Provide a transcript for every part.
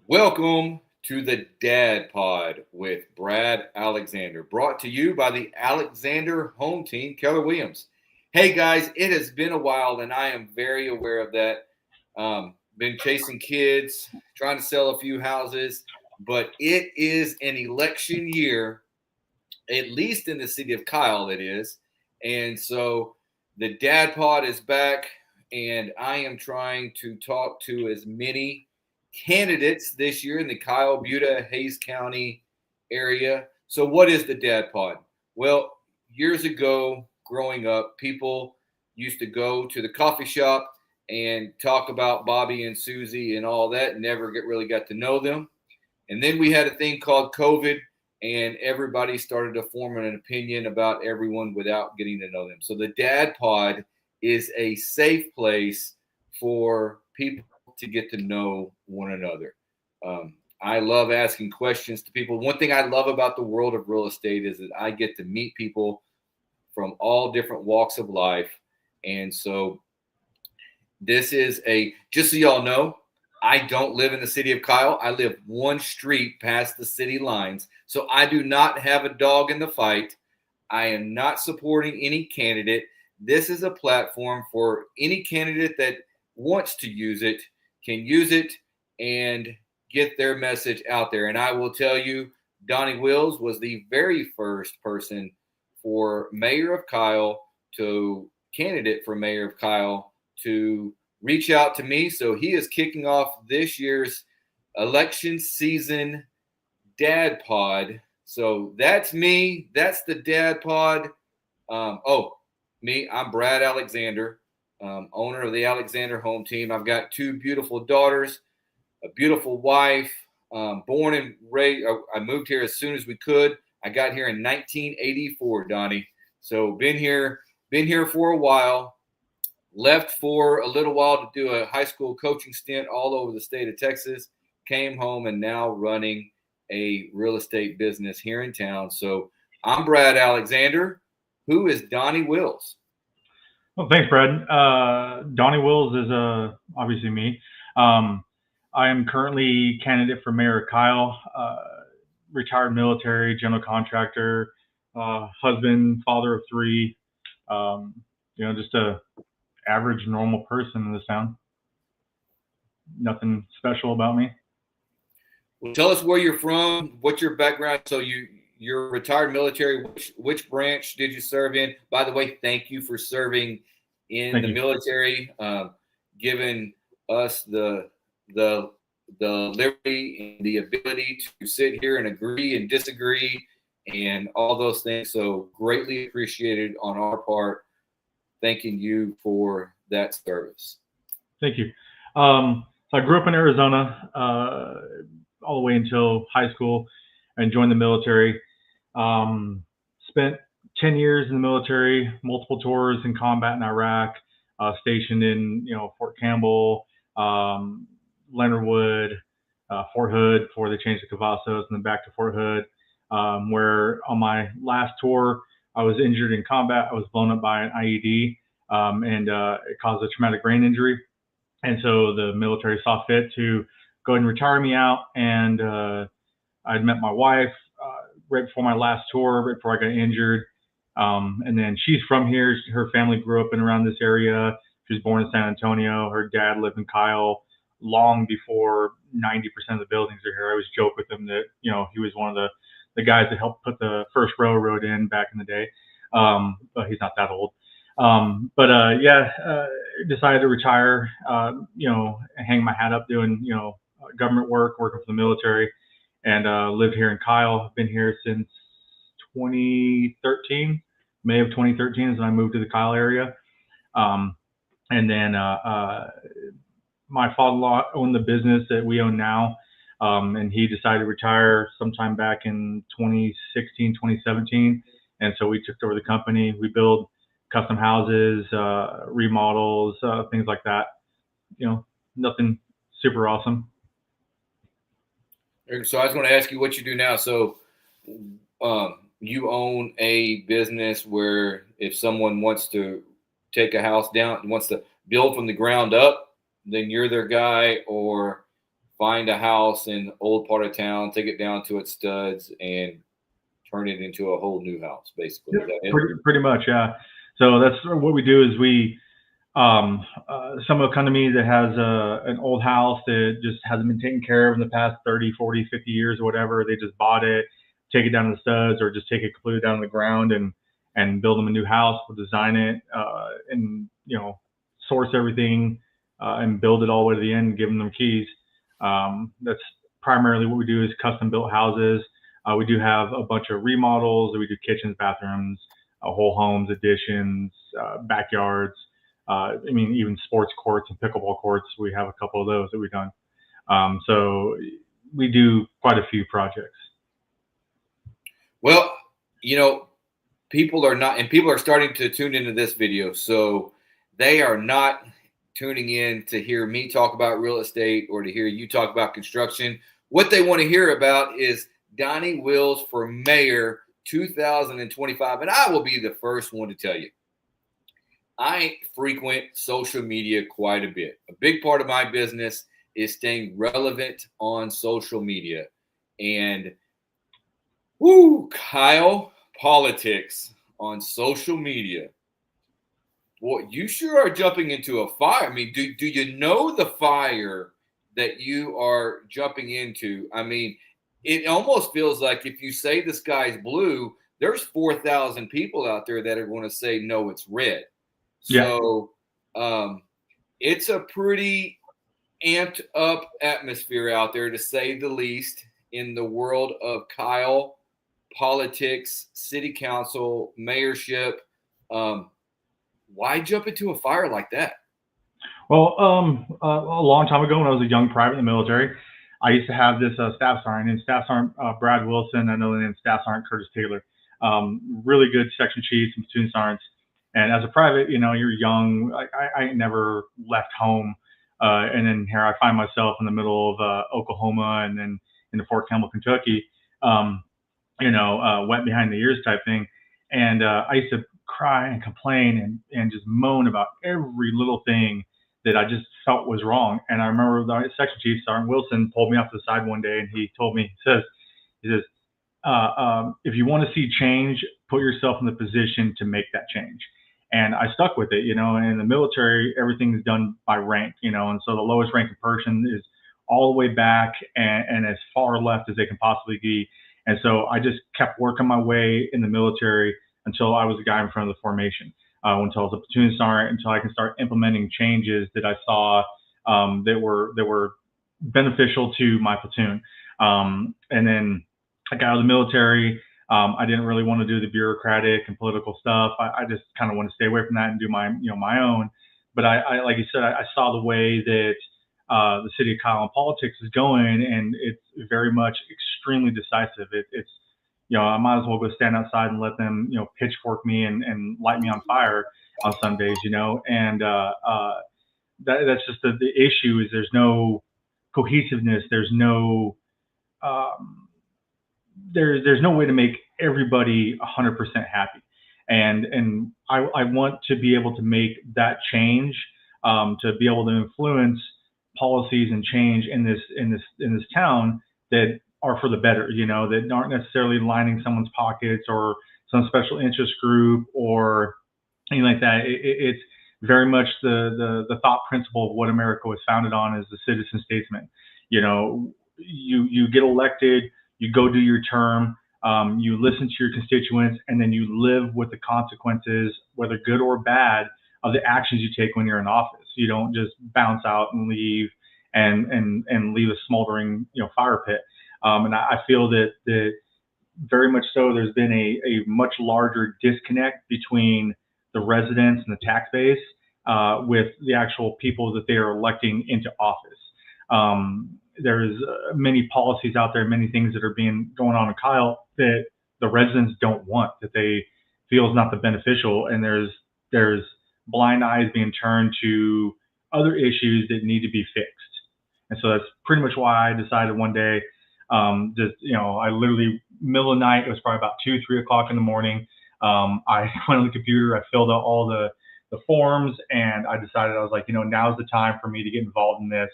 Welcome to the Dad Pod with Brad Alexander, brought to you by the Alexander Home Team, Keller Williams. Hey guys, it has been a while, and I am very aware of that. Been chasing kids, trying to sell a few houses, but it is an election year, at least in the city of Kyle, it is. And so the Dad Pod is back, and I am trying to talk to as many candidates this year in the Kyle, Buda, Hayes County area. So, what is the Dad Pod? Well, years ago, growing up, people used to go to the coffee shop and talk about Bobby and Susie and all that, never really got to know them. And then we had a thing called COVID, and everybody started to form an opinion about everyone without getting to know them. So the Dad Pod is a safe place for people to get to know one another. I love asking questions to people. One thing I love about the world of real estate is that I get to meet people from all different walks of life. And so this is just so y'all know, I don't live in the city of Kyle. I live one street past the city lines. So I do not have a dog in the fight. I am not supporting any candidate. This is a platform for any candidate that wants to use it, can use it and get their message out there. And I will tell you, Donny Wills was the very first person for mayor of Kyle candidate for mayor of Kyle to reach out to me. So he is kicking off this year's election season Dad Pod. So that's me. That's the Dad Pod. Me. I'm Brad Alexander, owner of the Alexander Home Team. I've got two beautiful daughters, a beautiful wife. Born and raised. I moved here as soon as we could. I got here in 1984, Donnie. So been here for a while. Left for a little while to do a high school coaching stint all over the state of Texas. Came home and now running a real estate business here in town. So I'm Brad Alexander. Who is Donny Wills? Well, thanks, Brad. Donny Wills is obviously me. I am currently candidate for mayor of Kyle, retired military, general contractor, husband, father of three. Just a average, normal person in this town. Nothing special about me. Well, tell us where you're from. What's your background? So you're retired military. Which branch did you serve in? By the way, thank you for serving in the military, giving us the liberty and the ability to sit here and agree and disagree and all those things. So greatly appreciated on our part. Thanking you for that service. Thank you. So I grew up in Arizona all the way until high school and joined the military. Spent 10 years in the military, multiple tours in combat in Iraq, stationed in Fort Campbell, Leonard Wood, Fort Hood before they changed to Cavazos, and then back to Fort Hood, where on my last tour I was injured in combat. I was blown up by an IED, and it caused a traumatic brain injury. And so the military saw fit to go ahead and retire me out. And I'd met my wife right before my last tour, right before I got injured. And then she's from here. Her family grew up in around this area. She was born in San Antonio. Her dad lived in Kyle long before 90% of the buildings are here. I always joke with him that, he was one of the guys that helped put the first railroad in back in the day. But he's not that old. Decided to retire, hang my hat up doing, government work, working for the military, and lived here in Kyle. I've been here since 2013. May of 2013 is when I moved to the Kyle area. And then my father-in-law owned the business that we own now, and he decided to retire sometime back in 2016, 2017. And so we took over the company. We build custom houses, remodels, things like that. Nothing super awesome. So I was going to ask you what you do now. So you own a business where if someone wants to take a house down, wants to build from the ground up, then you're their guy, or find a house in old part of town, take it down to its studs, and turn it into a whole new house, basically. Is that it? Pretty much, yeah. So that's what we do is someone will come to me that has an old house that just hasn't been taken care of in the past 30, 40, 50 years or whatever. They just bought it, take it down to the studs, or just take it completely down to the ground and build them a new house. We'll design it and source everything and build it all the way to the end and give them keys. That's primarily what we do is custom built houses. We do have a bunch of remodels. We do kitchens, bathrooms, whole homes, additions, backyards. Even sports courts and pickleball courts. We have a couple of those that we've done. So we do quite a few projects. Well, people are starting to tune into this video. So they are not tuning in to hear me talk about real estate or to hear you talk about construction. What they want to hear about is Donny Wills for mayor 2025. And I will be the first one to tell you, I frequent social media quite a bit. A big part of my business is staying relevant on social media. And Kyle, politics on social media. Boy, you sure are jumping into a fire. I mean, do you know the fire that you are jumping into? I mean, it almost feels like if you say the sky's blue, there's 4,000 people out there that are going to say, no, it's red. So it's a pretty amped up atmosphere out there, to say the least, in the world of Kyle, politics, city council, mayorship. Why jump into a fire like that? Well, a long time ago when I was a young private in the military, I used to have this staff sergeant, and staff sergeant Brad Wilson. I know the name staff sergeant Curtis Taylor. Really good section chiefs and platoon sergeants. And as a private, you're young. I never left home. And then here I find myself in the middle of Oklahoma and then into Fort Campbell, Kentucky, wet behind the ears type thing. And I used to cry and complain and just moan about every little thing that I just felt was wrong. And I remember the section chief, Sergeant Wilson, pulled me off to the side one day and he told me, he says, if you want to see change, put yourself in the position to make that change. And I stuck with it, and in the military, everything is done by rank, and so the lowest ranking person is all the way back and as far left as they can possibly be. And so I just kept working my way in the military until I was the guy in front of the formation, until I was a platoon sergeant, until I can start implementing changes that I saw that were beneficial to my platoon. And then I got out of the military. I didn't really want to do the bureaucratic and political stuff. I just kind of want to stay away from that and do my own. But I like you said, I saw the way that the city of Kyle politics is going, and it's very much extremely decisive. It's I might as well go stand outside and let them pitchfork me and light me on fire on some days, and that's just the issue is there's no cohesiveness. There's no there's no way to make everybody 100% happy. And I want to be able to make that change, to be able to influence policies and change in this town that are for the better, that aren't necessarily lining someone's pockets or some special interest group or anything like that. It's very much the thought principle of what America was founded on as the citizen statesman. You get elected, you go do your term, you listen to your constituents, and then you live with the consequences, whether good or bad, of the actions you take when you're in office. You don't just bounce out and leave and leave a smoldering fire pit. And I feel that very much so there's been a much larger disconnect between the residents and the tax base with the actual people that they are electing into office. There's many policies out there, many things that are going on in Kyle that the residents don't want, that they feel is not the beneficial, and there's blind eyes being turned to other issues that need to be fixed. And so that's pretty much why I decided one day, I literally middle of the night, it was probably about 2-3 o'clock in the morning. I went on the computer, I filled out all the forms, and I decided, I was like, now's the time for me to get involved in this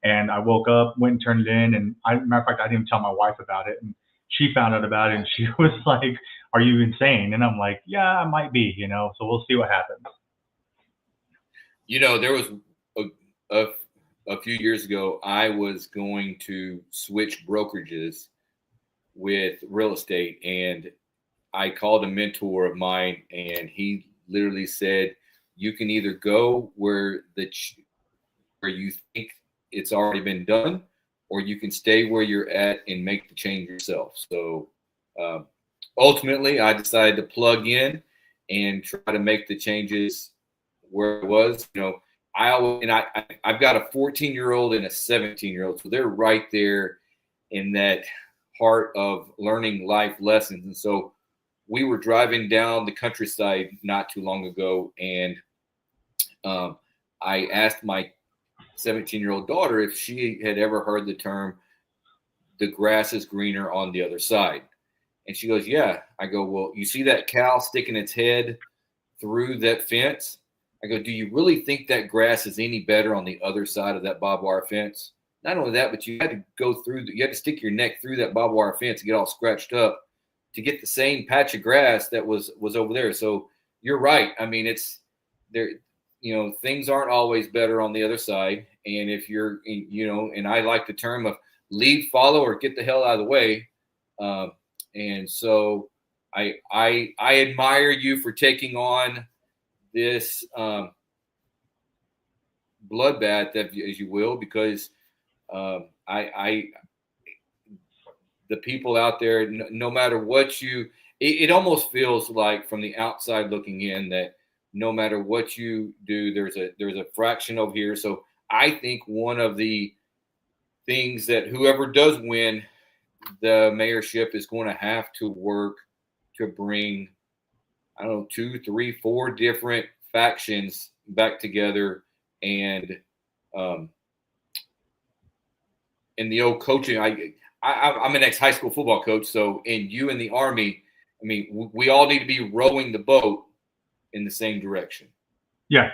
And I woke up, went and turned it in, and matter of fact, I didn't even tell my wife about it, and she found out about it, and she was like, "Are you insane?" And I'm like, "Yeah, I might be, So we'll see what happens." There was a, a few years ago, I was going to switch brokerages with real estate, and I called a mentor of mine, and he literally said, "You can either go where you think it's already been done, or you can stay where you're at and make the change yourself." So um, ultimately, I decided to plug in and try to make the changes where it was. I've got a 14-year-old and a 17-year-old, so they're right there in that heart of learning life lessons. And so we were driving down the countryside not too long ago, and I asked my 17-year-old daughter if she had ever heard the term "the grass is greener on the other side." And she goes, "Yeah." I go, "Well, you see that cow sticking its head through that fence?" I go, "Do you really think that grass is any better on the other side of that barbed wire fence? Not only that, but you had to you had to stick your neck through that barbed wire fence and get all scratched up to get the same patch of grass that was over there." So you're right. I mean, it's there. Things aren't always better on the other side. And if you're, and I like the term of lead, follow, or get the hell out of the way. And so I admire you for taking on this bloodbath, as you will, because I the people out there, no matter what it almost feels like from the outside looking in that no matter what you do, there's a fraction over here. So I think one of the things that whoever does win the mayorship is going to have to work to bring, I don't know, 2, 3, 4 different factions back together. And in the old coaching, I'm an ex high school football coach. So, and you in the Army, I mean, we all need to be rowing the boat in the same direction. Yeah,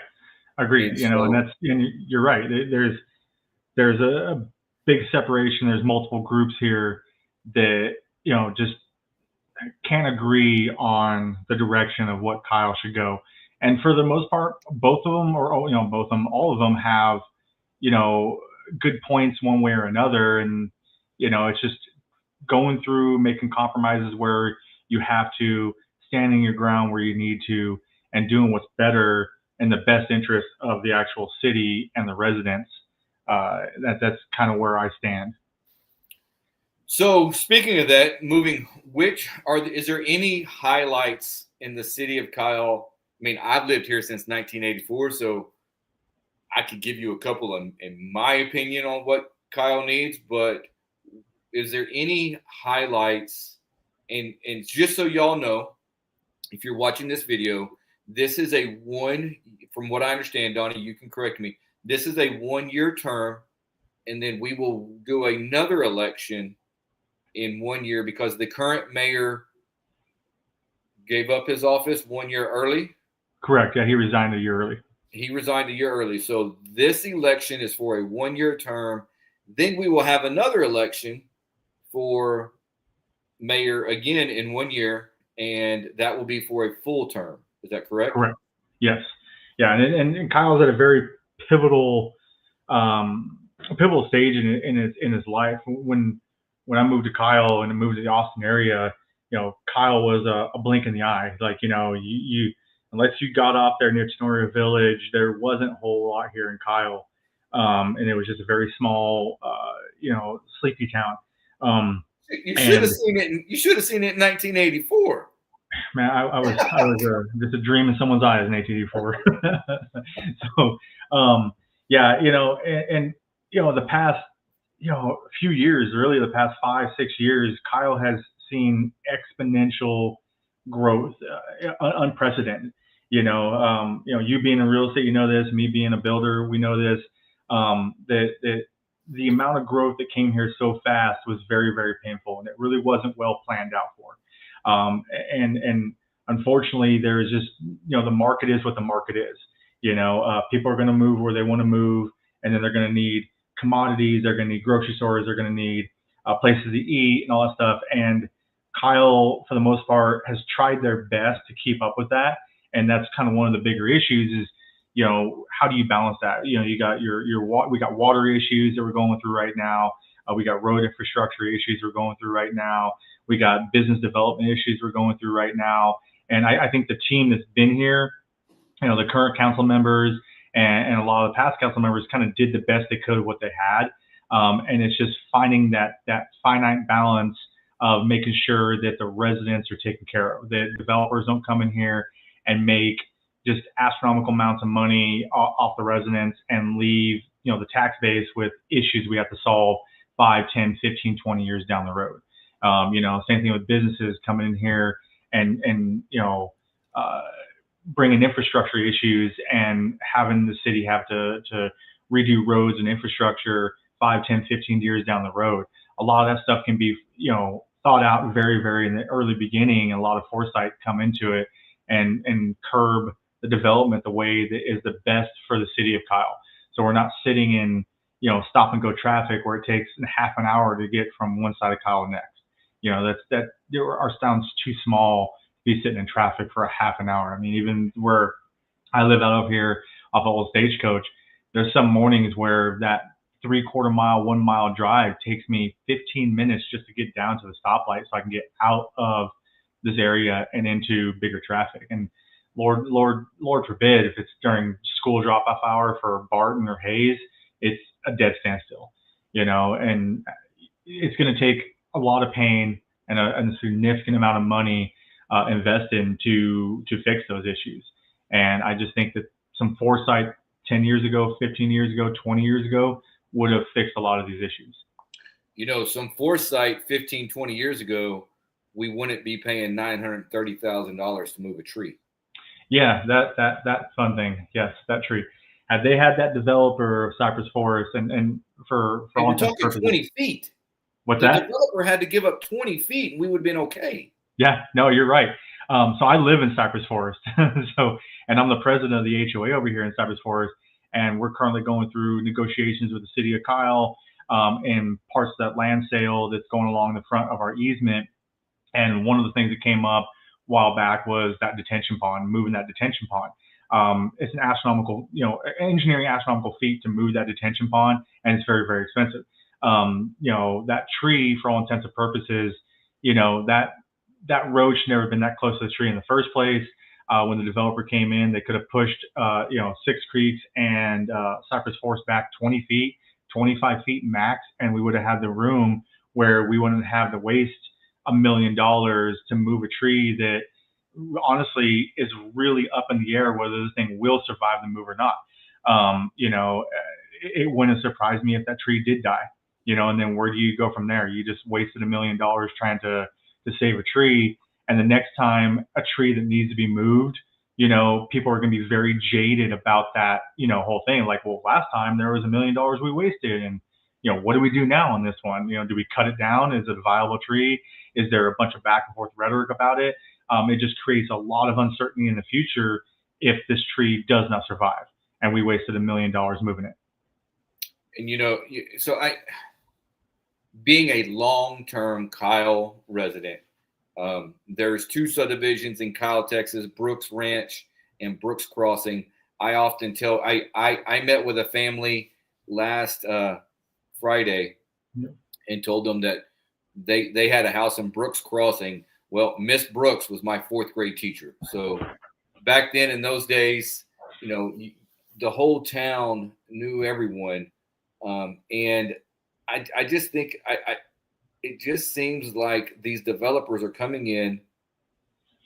agreed. And you're right. There's a big separation. There's multiple groups here that just can't agree on the direction of what Kyle should go. And for the most part, both of them, all of them have good points one way or another. And it's just going through making compromises where you have to, standing your ground where you need to, and doing what's better in the best interest of the actual city and the residents. That's kind of where I stand. So speaking of that, is there any highlights in the city of Kyle? I mean, I've lived here since 1984, so I could give you a couple in my opinion on what Kyle needs, but is there any highlights? And just so y'all know, if you're watching this video, this is from what I understand, Donnie, you can correct me. This is a 1-year term, and then we will do another election in 1 year because the current mayor gave up his office 1 year early. Correct. Yeah, he resigned a year early. So this election is for a 1-year term. Then we will have another election for mayor again in 1 year, and that will be for a full term. Is that correct? Correct. Yes. Yeah, and Kyle's at a very pivotal stage in his life. When I moved to Kyle and I moved to the Austin area, Kyle was a blink in the eye. Like, you unless you got off there near Tenoria Village, there wasn't a whole lot here in Kyle. And it was just a very small, sleepy town. You should have seen it. You should have seen it in 1984. Man, I was just a dream in someone's eyes in 1884. So, yeah, and the past, few years, really the past 5, 6 years, Kyle has seen exponential growth, unprecedented. You being in real estate, this. Me being a builder, we know this. That the amount of growth that came here so fast was very, very painful, and it really wasn't well planned out for. And unfortunately, there is just, the market is what the market is. People are going to move where they want to move, and then they're going to need commodities. They're going to need grocery stores. They're going to need places to eat and all that stuff. And Kyle, for the most part, has tried their best to keep up with that. And that's kind of one of the bigger issues is, how do you balance that? You got we got water issues that we're going through right now. We got road infrastructure issues we're going through right now. We got business development issues we're going through right now. And I think the team that's been here, the current council members and a lot of the past council members kind of did the best they could of what they had. And it's just finding that finite balance of making sure that the residents are taken care of. The developers don't come in here and make just astronomical amounts of money off the residents and leave, the tax base with issues we have to solve 5, 10, 15, 20 years down the road. Same thing with businesses coming in here and bringing infrastructure issues and having the city have to redo roads and infrastructure 5, 10, 15 years down the road. A lot of that stuff can be, thought out very, very in the early beginning, and a lot of foresight come into it and curb the development the way that is the best for the city of Kyle. So we're not sitting in, stop and go traffic where it takes half an hour to get from one side of Kyle to next. Our town's too small to be sitting in traffic for a half an hour. I mean, even where I live out here off of Old Stagecoach, there's some mornings where that 3/4 mile, 1 mile drive takes me 15 minutes just to get down to the stoplight so I can get out of this area and into bigger traffic. And Lord forbid, if it's during school drop-off hour for Barton or Hayes, it's a dead standstill, and it's going to take a lot of pain and a significant amount of money invested to fix those issues. And I just think that some foresight 10 years ago, 15 years ago, 20 years ago would have fixed a lot of these issues. Some foresight 15, 20 years ago, we wouldn't be paying $930,000 to move a tree. Yeah, that fun thing. Yes, that tree. Had they had that developer of Cypress Forest and for all intents and purposes, 20 feet. What's that? The developer had to give up 20 feet and we would have been okay. Yeah, no, you're right. So I live in Cypress Forest. And I'm the president of the HOA over here in Cypress Forest. And we're currently going through negotiations with the city of Kyle and parts of that land sale that's going along the front of our easement. And one of the things that came up a while back was that detention pond, moving that detention pond. It's an astronomical, engineering astronomical feat to move that detention pond, and it's very, very expensive. That tree, for all intents and purposes, that road should never have been that close to the tree in the first place. When the developer came in, they could have pushed, Six Creeks and Cypress Forest back 20 feet, 25 feet max, and we would have had the room where we wouldn't have to waste $1 million to move a tree that honestly is really up in the air whether the thing will survive the move or not. It wouldn't surprise me if that tree did die, and then where do you go from there? You just wasted $1 million trying to save a tree. And the next time a tree that needs to be moved, people are going to be very jaded about that, whole thing. Like, well, last time there was $1 million we wasted. And, what do we do now on this one? Do we cut it down? Is it a viable tree? Is there a bunch of back and forth rhetoric about it? It just creates a lot of uncertainty in the future if this tree does not survive and we wasted $1 million moving it. And, being a long-term Kyle resident, there's 2 subdivisions in Kyle, Texas, Brooks Ranch and Brooks Crossing. I often tell, I met with a family last Friday and told them that they had a house in Brooks Crossing. Well, Miss Brooks was my 4th grade teacher. So back then in those days, the whole town knew everyone. And I just think it just seems like these developers are coming in,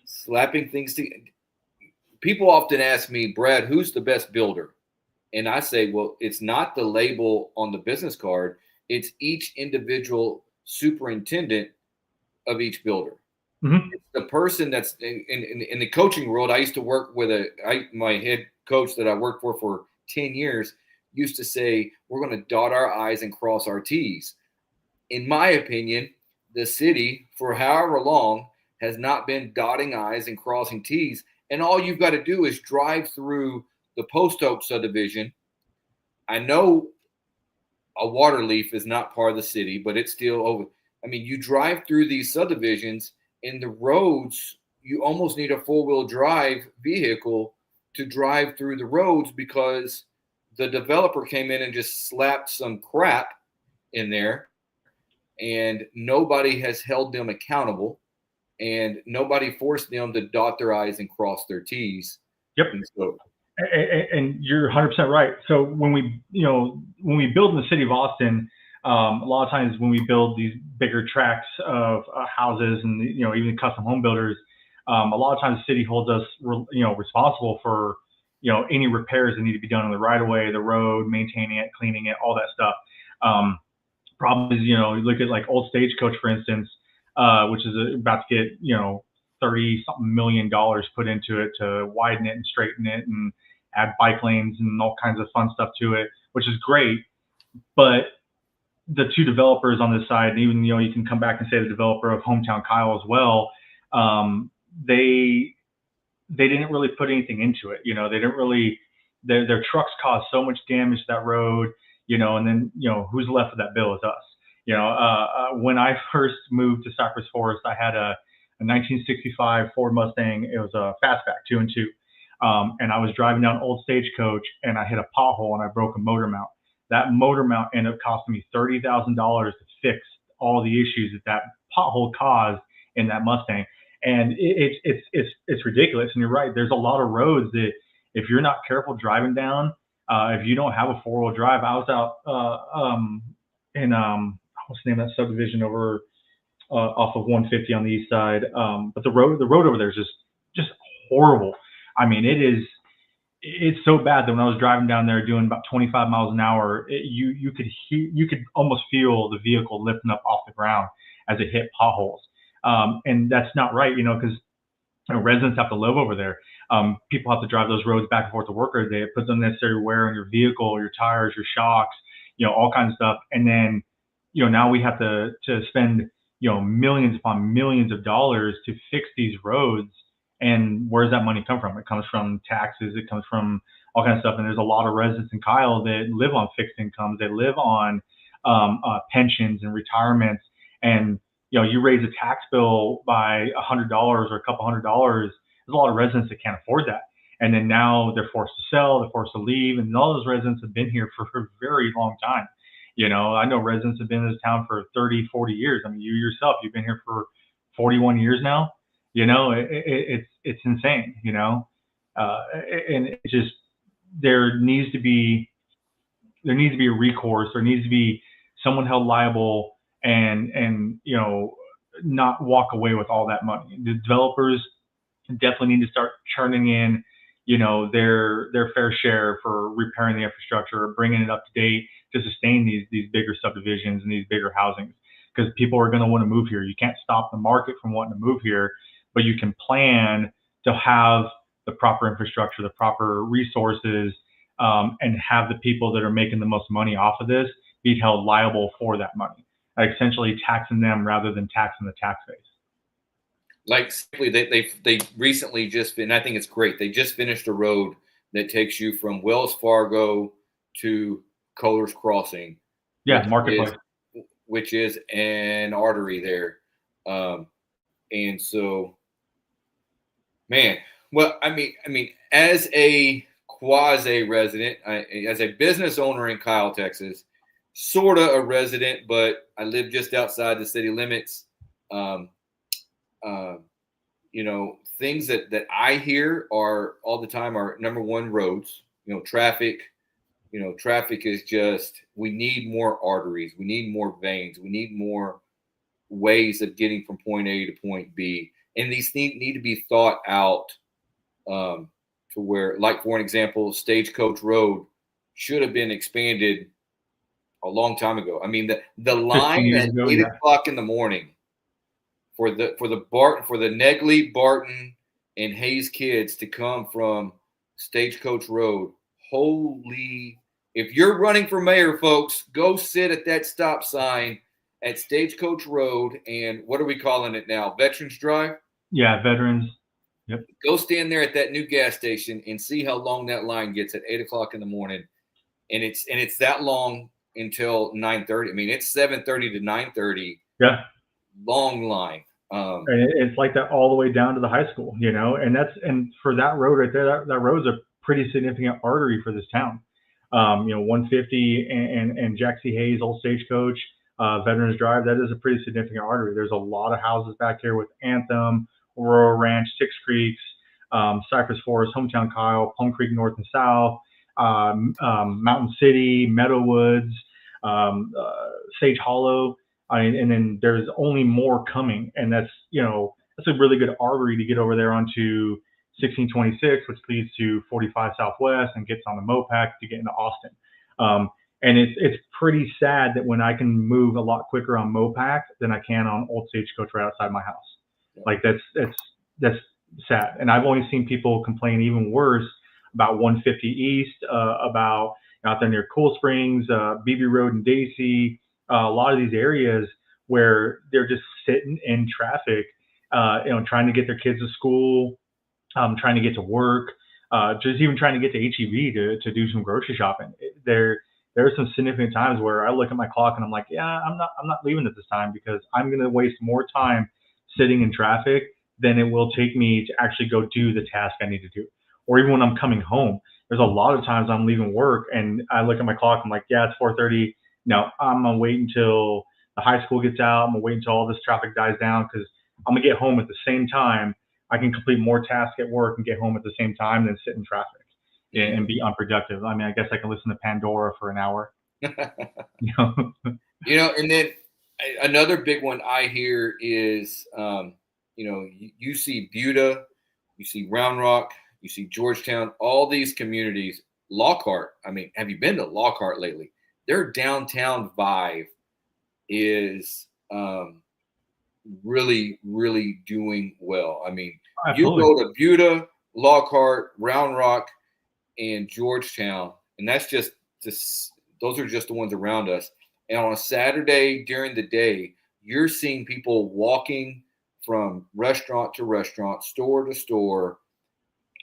slapping things together. People often ask me, Brad, who's the best builder? And I say, well, it's not the label on the business card. It's each individual superintendent of each builder. Mm-hmm. It's the person that's in the coaching world. I used to work with my head coach that I worked for 10 years used to say, we're going to dot our I's and cross our T's. In my opinion, the city, for however long, has not been dotting I's and crossing T's. And all you've got to do is drive through the Post Oak subdivision. I know a water leaf is not part of the city, but it's still over. I mean, you drive through these subdivisions and the roads, you almost need a 4-wheel drive vehicle to drive through the roads because the developer came in and just slapped some crap in there and nobody has held them accountable and nobody forced them to dot their I's and cross their T's. Yep. And you're 100% right. So when we build in the city of Austin, a lot of times when we build these bigger tracts of houses and even custom home builders, a lot of times the city holds us responsible for any repairs that need to be done on the right of way, the road, maintaining it, cleaning it, all that stuff. Problem is, you look at like Old Stagecoach, for instance, which is about to get $30-something million put into it to widen it and straighten it and add bike lanes and all kinds of fun stuff to it, which is great. But the two developers on this side, and even you can come back and say the developer of Hometown Kyle as well, they didn't really put anything into it. They didn't really. Their trucks caused so much damage to that road. And then who's left with that bill is us. When I first moved to Cypress Forest, I had a 1965 Ford Mustang. It was a fastback 2.2, and I was driving down Old Stagecoach, and I hit a pothole and I broke a motor mount. That motor mount ended up costing me $30,000 to fix all the issues that pothole caused in that Mustang. And it's ridiculous. And you're right. There's a lot of roads that if you're not careful driving down, if you don't have a 4-wheel drive, I was out in what's the name of that subdivision over off of 150 on the east side. But the road over there is just horrible. I mean, it's so bad that when I was driving down there doing about 25 miles an hour, you could almost feel the vehicle lifting up off the ground as it hit potholes. And that's not right, because residents have to live over there. People have to drive those roads back and forth to work every day. It puts unnecessary wear on your vehicle, your tires, your shocks, all kinds of stuff. And then, now we have to spend, millions upon millions of dollars to fix these roads. And where does that money come from? It comes from taxes. It comes from all kinds of stuff. And there's a lot of residents in Kyle that live on fixed incomes. They live on pensions and retirements. And, you raise a tax bill by $100 or a couple $100. There's a lot of residents that can't afford that. And then now they're forced to sell, they're forced to leave. And all those residents have been here for a very long time. I know residents have been in this town for 30, 40 years. I mean, you yourself, you've been here for 41 years now. It's insane, and it just, there needs to be a recourse. There needs to be someone held liable and not walk away with all that money. The developers definitely need to start churning in, their fair share for repairing the infrastructure, bringing it up to date to sustain these bigger subdivisions and these bigger housings, because people are going to want to move here. You can't stop the market from wanting to move here, but you can plan to have the proper infrastructure, the proper resources, and have the people that are making the most money off of this be held liable for that money, essentially taxing them rather than taxing the tax base. Like simply, they recently just, and I think it's great, they just finished a road that takes you from Wells Fargo to Kohler's Crossing. Yeah, Marketplace. Which is an artery there. And so, man, well, I mean, as a quasi-resident, as a business owner in Kyle, Texas, sort of a resident, but I live just outside the city limits. Things that I hear are all the time are, number one, roads. Traffic. Traffic is just, we need more arteries. We need more veins. We need more ways of getting from point A to point B. And these need to be thought out to where, like, for an example, Stagecoach Road should have been expanded a long time ago. I mean, the line at 8 o'clock in the morning for the Negley, Barton, and Hayes kids to come from Stagecoach Road. Holy, if you're running for mayor, folks, go sit at that stop sign at Stagecoach Road and what are we calling it now? Veterans Drive? Yeah, Veterans. Yep. Go stand there at that new gas station and see how long that line gets at 8 o'clock in the morning. And it's that long until 9:30. I mean, it's 7:30 to 9:30. Yeah. Long line. And it's like that all the way down to the high school, and for that road right there, that road's a pretty significant artery for this town. 150 and Jackson Hayes, Old Stagecoach, Veterans Drive, that is a pretty significant artery. There's a lot of houses back here with Anthem, Aurora Ranch, Six Creeks, Cypress Forest, Hometown Kyle, Plum Creek North and South, Mountain City, Meadowwoods, Sage Hollow. And then there's only more coming, and that's a really good artery to get over there onto 1626, which leads to 45 Southwest and gets on the Mopac to get into Austin. And it's pretty sad that when I can move a lot quicker on Mopac than I can on Old Stagecoach right outside my house. Like that's sad. And I've only seen people complain even worse about 150 East, about out there near Cool Springs, Beebe Road in Dacey. A lot of these areas where they're just sitting in traffic, trying to get their kids to school, trying to get to work, just even trying to get to HEB to do some grocery shopping. There are some significant times where I look at my clock and I'm like, yeah, I'm not leaving at this time because I'm going to waste more time sitting in traffic than it will take me to actually go do the task I need to do. Or even when I'm coming home, there's a lot of times I'm leaving work and I look at my clock. I'm like, yeah, it's 4:30. No, I'm going to wait until the high school gets out. I'm going to wait until all this traffic dies down because I'm going to get home at the same time. I can complete more tasks at work and get home at the same time than sit in traffic and be unproductive. I mean, I guess I can listen to Pandora for an hour. And then another big one I hear is, you see Buda, you see Round Rock, you see Georgetown, all these communities. Lockhart. I mean, have you been to Lockhart lately? Their downtown vibe is really, really doing well. I mean, Absolutely. You go to Buda, Lockhart, Round Rock, and Georgetown, and that's just those are just the ones around us. And on a Saturday during the day, you're seeing people walking from restaurant to restaurant, store to store.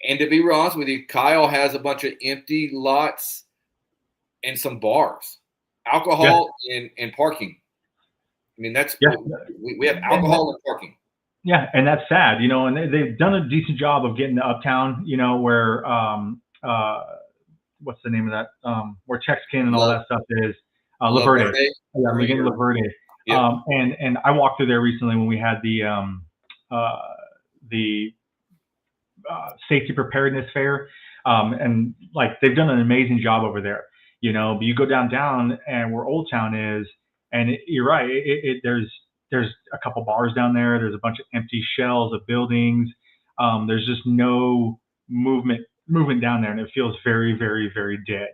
And to be honest with you, Kyle has a bunch of empty lots and some bars, alcohol and parking. I mean, we have alcohol and parking. Yeah, and that's sad, and they've done a decent job of getting to Uptown, where what's the name of that? Where Texkin and all that stuff is. La Verde. Yeah, Miguel La Verde. Yep. And I walked through there recently when we had the safety preparedness fair, and like they've done an amazing job over there. But you go downtown and where Old Town is, and you're right. There's a couple bars down there. There's a bunch of empty shells of buildings. There's just no movement down there, and it feels very, very, very dead.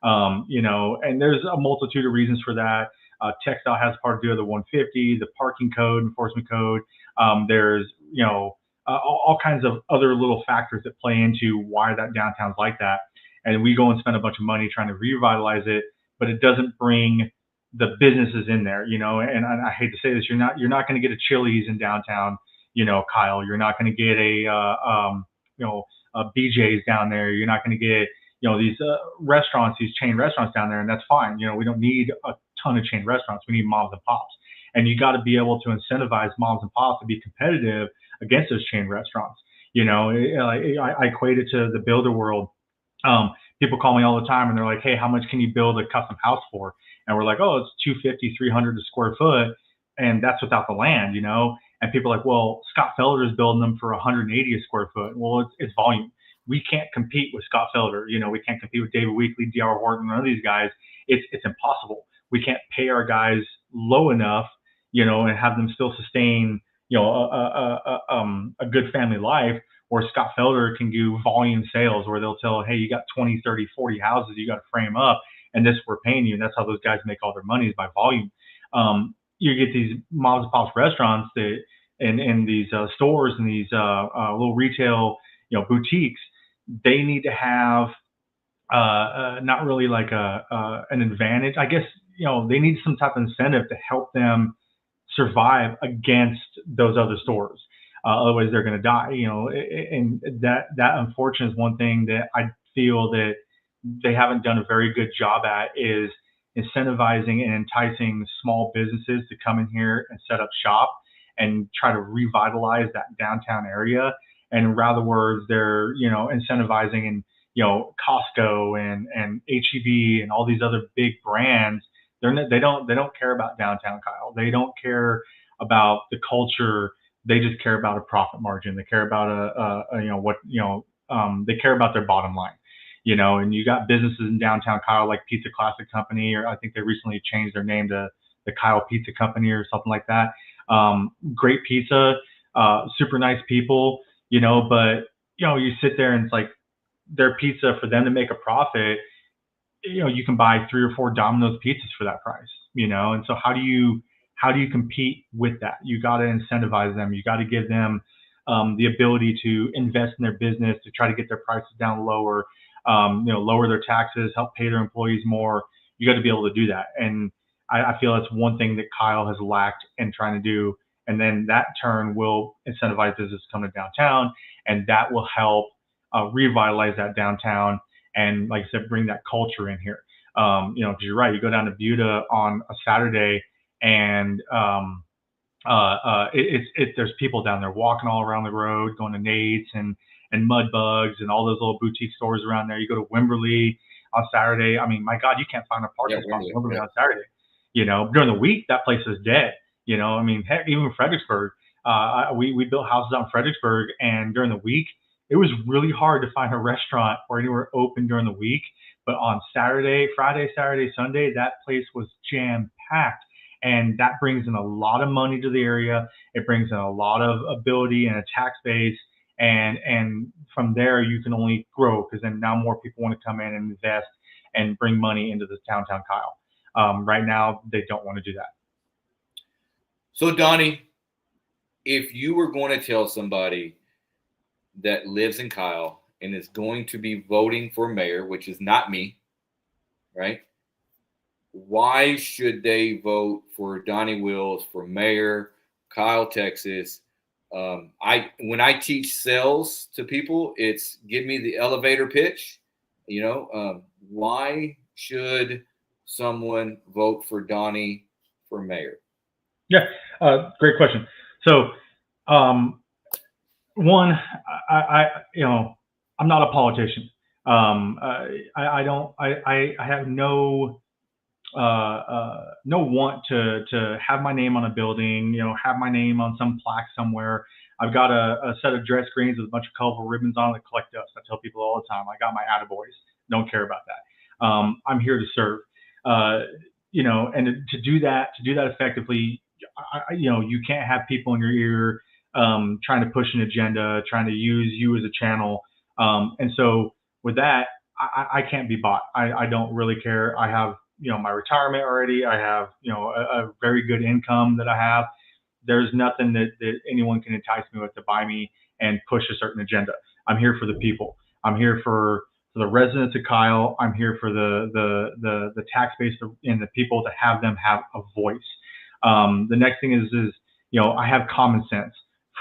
And there's a multitude of reasons for that. Textile has part to do with the 150, the parking code, enforcement code. There's all kinds of other little factors that play into why that downtown's like that. And we go and spend a bunch of money trying to revitalize it, but it doesn't bring the businesses in there, and I hate to say this, you're not going to get a Chili's in downtown, Kyle. You're not going to get a BJ's down there. You're not going to get, these restaurants, these chain restaurants down there, and that's fine. We don't need a ton of chain restaurants. We need moms and pops, and you got to be able to incentivize moms and pops to be competitive against those chain restaurants. I equate it to the builder world. People call me all the time and they're like, hey, how much can you build a custom house for? And we're like, oh, it's 250, 300 a square foot. And that's without the land, and people are like, well, Scott Felder is building them for 180 a square foot. Well, it's volume. We can't compete with Scott Felder. We can't compete with David Weekley, D.R. Horton, none of these guys. It's impossible. We can't pay our guys low enough, and have them still sustain, a good family life. Or Scott Felder can do volume sales where they'll tell, hey, you got 20, 30, 40 houses you got to frame up, and this we're paying you. And that's how those guys make all their money, is by volume. You get these moms and pops restaurants that, and these stores and these little retail, boutiques. They need to have not really like an advantage. I guess, they need some type of incentive to help them survive against those other stores. Otherwise they're going to die, and that unfortunately is one thing that I feel that they haven't done a very good job at, is incentivizing and enticing small businesses to come in here and set up shop and try to revitalize that downtown area. And in other words, they're, incentivizing and, Costco and HEB and all these other big brands. They don't care about downtown, Kyle. They don't care about the culture. They just care about a profit margin. They care about they care about their bottom line. And you got businesses in downtown, Kyle, like Pizza Classic Company, or I think they recently changed their name to the Kyle Pizza Company or something like that. Great pizza, super nice people, but you sit there and it's like their pizza, for them to make a profit, you can buy 3 or 4 Domino's pizzas for that price, and so how do you compete with that? You got to incentivize them. You got to give them the ability to invest in their business, to try to get their prices down lower, lower their taxes, help pay their employees more. You got to be able to do that. And I feel that's one thing that Kyle has lacked in trying to do. And then that turn will incentivize business to come to downtown, and that will help revitalize that downtown. And like I said, bring that culture in here. Because you're right, you go down to Buda on a Saturday, and there's people down there walking all around the road, going to Nate's and Mud Bugs and all those little boutique stores around there. You go to Wimberley on Saturday. I mean, my God, you can't find a parking spot in Wimberley on Saturday. During the week, that place is dead. I mean, heck, even Fredericksburg, we built houses out in Fredericksburg, and during the week, it was really hard to find a restaurant or anywhere open during the week. But on Friday, Saturday, Sunday, that place was jam packed. And that brings in a lot of money to the area. It brings in a lot of ability and a tax base. And from there, you can only grow, because then now more people want to come in and invest and bring money into this downtown Kyle. Right now, they don't want to do that. So, Donny, if you were going to tell somebody that lives in Kyle and is going to be voting for mayor, which is not me, right? Why should they vote for Donny Wills for mayor, Kyle, Texas? When I teach sales to people, it's give me the elevator pitch. Why should someone vote for Donny for mayor? Yeah, great question. So, one, I'm not a politician. I have no want to have my name on a building, have my name on some plaque somewhere. I've got a set of dress screens with a bunch of colorful ribbons on that collect dust. I tell people all the time, I got my attaboys. Don't care about that. I'm here to serve. And to do that effectively, you can't have people in your ear trying to push an agenda, trying to use you as a channel. And so with that, I can't be bought. I don't really care. I have, my retirement already. I have, a very good income that I have. There's nothing that anyone can entice me with to buy me and push a certain agenda. I'm here for the people. I'm here for the residents of Kyle. I'm here for the tax base and the people, to have them have a voice. The next thing is I have common sense.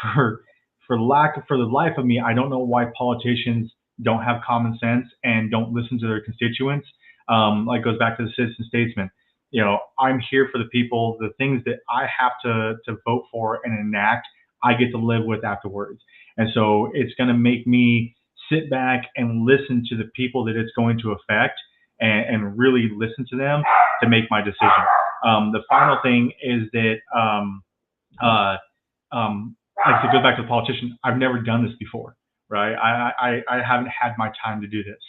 For the life of me, I don't know why politicians don't have common sense and don't listen to their constituents. Like goes back to the citizen statesman. I'm here for the people. The things that I have to vote for and enact, I get to live with afterwards. And so it's going to make me sit back and listen to the people that it's going to affect, and really listen to them to make my decision. The final thing is that, like to go back to the politician, I've never done this before, right? I haven't had my time to do this.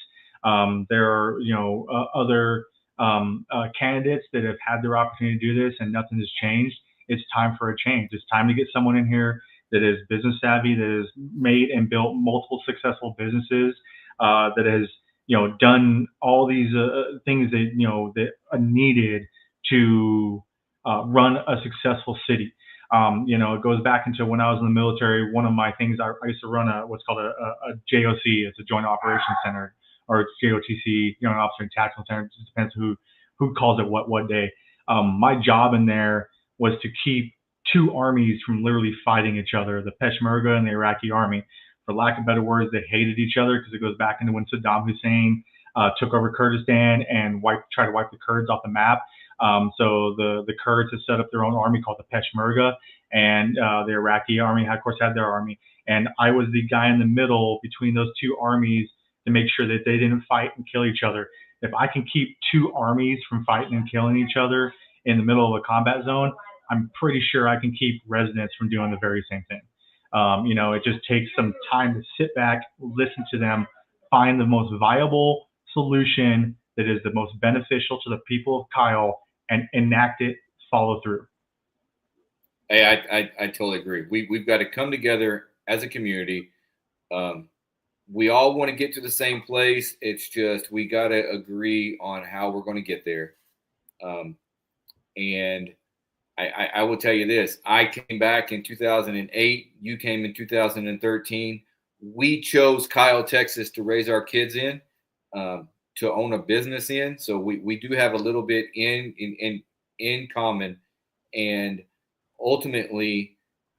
There are, other candidates that have had their opportunity to do this, and nothing has changed. It's time for a change. It's time to get someone in here that is business savvy, that has made and built multiple successful businesses, that has, done all these things that, that are needed to run a successful city. It goes back into when I was in the military. One of my things, I used to run what's called a JOC. It's a Joint Operations Center, or JOTC, Joint Officer and Tactical Center. It just depends who calls it what day. My job in there was to keep two armies from literally fighting each other, the Peshmerga and the Iraqi army. For lack of better words, they hated each other, because it goes back into when Saddam Hussein took over Kurdistan and tried to wipe the Kurds off the map. So the Kurds had set up their own army called the Peshmerga, and the Iraqi army, of course, had their army. And I was the guy in the middle between those two armies to make sure that they didn't fight and kill each other. If I can keep two armies from fighting and killing each other in the middle of a combat zone, I'm pretty sure I can keep residents from doing the very same thing. It just takes some time to sit back, listen to them, find the most viable solution that is the most beneficial to the people of Kyle, and enact it, follow through. Hey, I totally agree. We've got to come together as a community. We all want to get to the same place. It's just we got to agree on how we're going to get there. And I will tell you this. I came back in 2008. You came in 2013. We chose Kyle, Texas to raise our kids in, to own a business in. So we do have a little bit in common. And ultimately,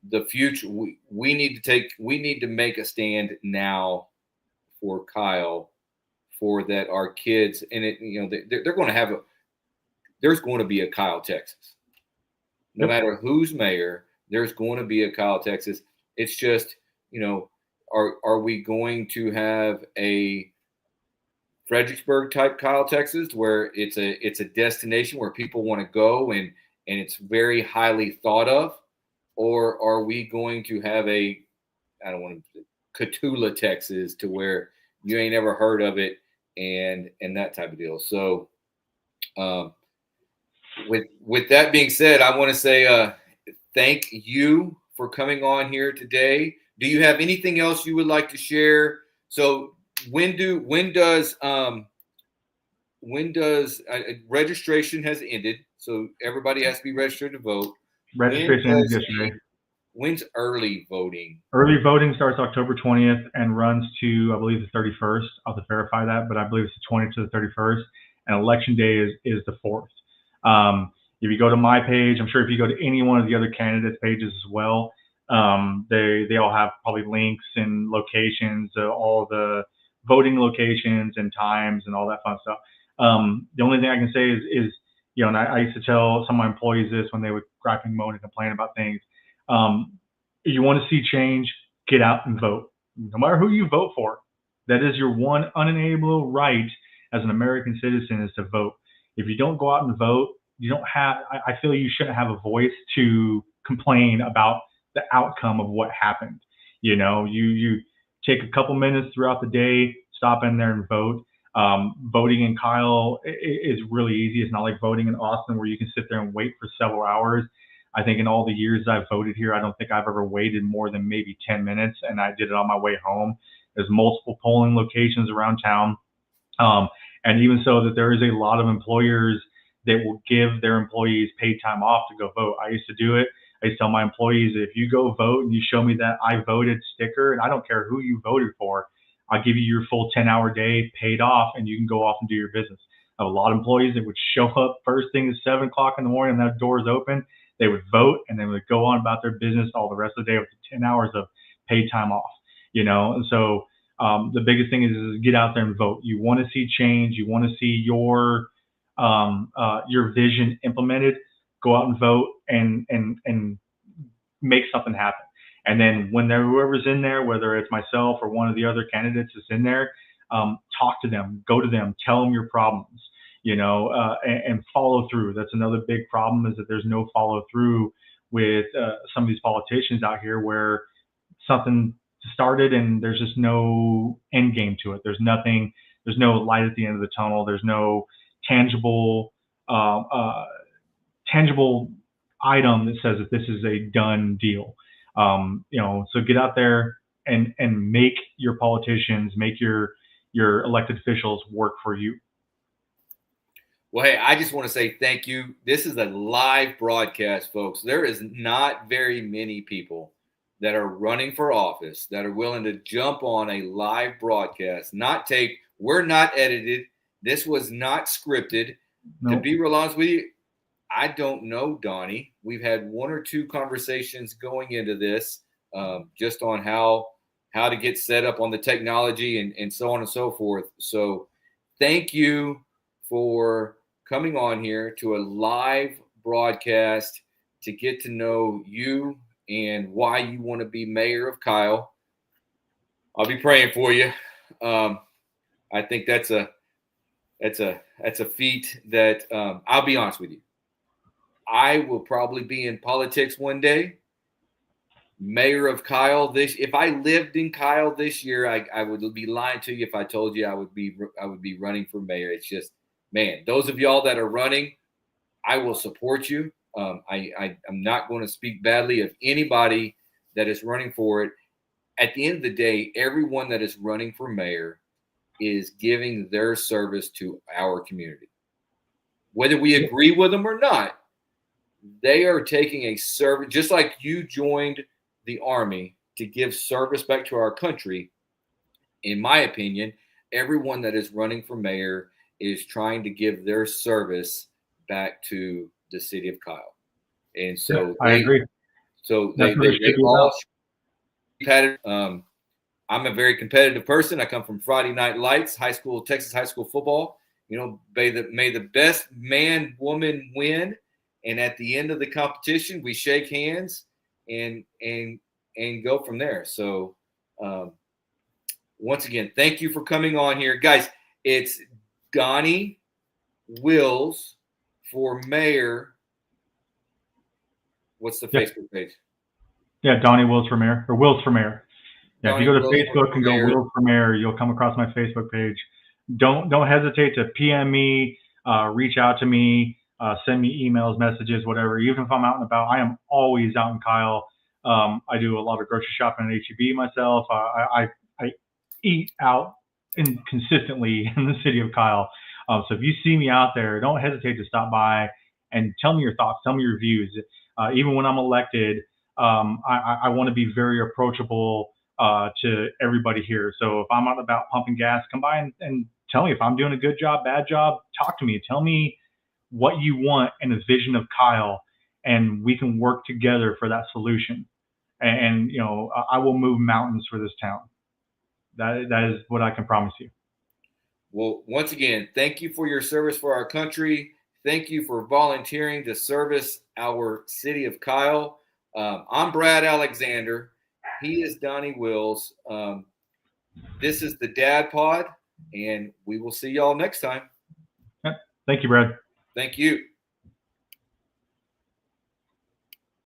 the future, we need to make a stand now for Kyle, for that our kids, and they're going to have there's going to be a Kyle, Texas. No matter who's mayor, there's going to be a Kyle, Texas. It's just, are we going to have a Fredericksburg type Kyle, Texas, where it's a destination where people want to go and it's very highly thought of? Or are we going to have I don't want to, Catula, Texas, to where you ain't ever heard of it and that type of deal? So, with that being said, I want to say thank you for coming on here today. Do you have anything else you would like to share? So when does registration has ended? So everybody has to be registered to vote. Registration ended yesterday. When's early voting? Early voting starts October 20th and runs to, I believe, the 31st. I'll have to verify that, but I believe it's the 20th to the 31st. And election day is the 4th. If you go to my page, I'm sure if you go to any one of the other candidates' pages as well, they all have probably links and locations, all the voting locations and times and all that fun stuff. The only thing I can say is and I used to tell some of my employees this when they would gripe and moan and complain about things. You want to see change, get out and vote. No matter who you vote for, that is your one unalienable right as an American citizen, is to vote. If you don't go out and vote, you don't have, I feel you shouldn't have a voice to complain about the outcome of what happened. You take a couple minutes throughout the day, stop in there and vote. Voting in Kyle is really easy. It's not like voting in Austin where you can sit there and wait for several hours. I think in all the years I've voted here, I don't think I've ever waited more than maybe 10 minutes, and I did it on my way home. There's multiple polling locations around town. And even so, that there is a lot of employers that will give their employees paid time off to go vote. I used to do it. I used to tell my employees, if you go vote and you show me that I voted sticker, and I don't care who you voted for, I'll give you your full 10-hour day paid off, and you can go off and do your business. I have a lot of employees that would show up first thing at 7 o'clock in the morning, and that door is open. They would vote, and they would go on about their business all the rest of the day with 10 hours of paid time off. And so the biggest thing is get out there and vote. You want to see change. You want to see your vision implemented. Go out and vote and make something happen. And then when whoever's in there, whether it's myself or one of the other candidates that's in there, talk to them, go to them, tell them your problems, and follow through. That's another big problem, is that there's no follow through with some of these politicians out here, where something started and there's just no end game to it. There's nothing, there's no light at the end of the tunnel. There's no tangible item that says that this is a done deal. So get out there and make your politicians, make your elected officials work for you. Well, hey, I just want to say thank you. This is a live broadcast, folks. There is not very many people that are running for office that are willing to jump on a live broadcast, not tape. We're not edited. This was not scripted. Nope. To be real honest with you, I don't know, Donnie. We've had one or two conversations going into this, just on how to get set up on the technology and so on and so forth. So thank you for coming on here to a live broadcast to get to know you and why you want to be mayor of Kyle. I'll be praying for you. I think that's a feat that I'll be honest with you. I will probably be in politics one day. Mayor of Kyle if I lived in Kyle this year, I would be lying to you if I told you I would be running for mayor. It's just, man, those of y'all that are running, I will support you. I'm not going to speak badly of anybody that is running for it. At the end of the day, everyone that is running for mayor is giving their service to our community. Whether we agree with them or not, they are taking a service, just like you joined the Army to give service back to our country. In my opinion, everyone that is running for mayor is trying to give their service back to the city of Kyle. And so I agree. So they all competitive. I'm a very competitive person. I come from Friday Night Lights, Texas high school football. You know, may the best man, woman win. And at the end of the competition, we shake hands and go from there. So once again, thank you for coming on here. Guys, it's Donny Wills for mayor. What's the Facebook page? Yeah, Donny Wills for mayor, or Wills for mayor. Yeah, Donny if you go to Wills Facebook and go Wills for mayor, you'll come across my Facebook page. Don't hesitate to PM me, reach out to me, send me emails, messages, whatever. Even if I'm out and about, I am always out in Kyle. I do a lot of grocery shopping at HEB myself. I eat out consistently in the city of Kyle. So if you see me out there, don't hesitate to stop by and tell me your thoughts, tell me your views. Even when I'm elected, I want to be very approachable to everybody here. So if I'm out about pumping gas, come by and tell me if I'm doing a good job, bad job. Talk to me. Tell me what you want and a vision of Kyle, and we can work together for that solution. And you know, I will move mountains for this town. That is what I can promise you. Well, once again, thank you for your service for our country. Thank you for volunteering to service our city of Kyle. I'm Brad Alexander. He is Donny Wills. This is the Dad Pod, and we will see y'all next time. Thank you, Brad. Thank you.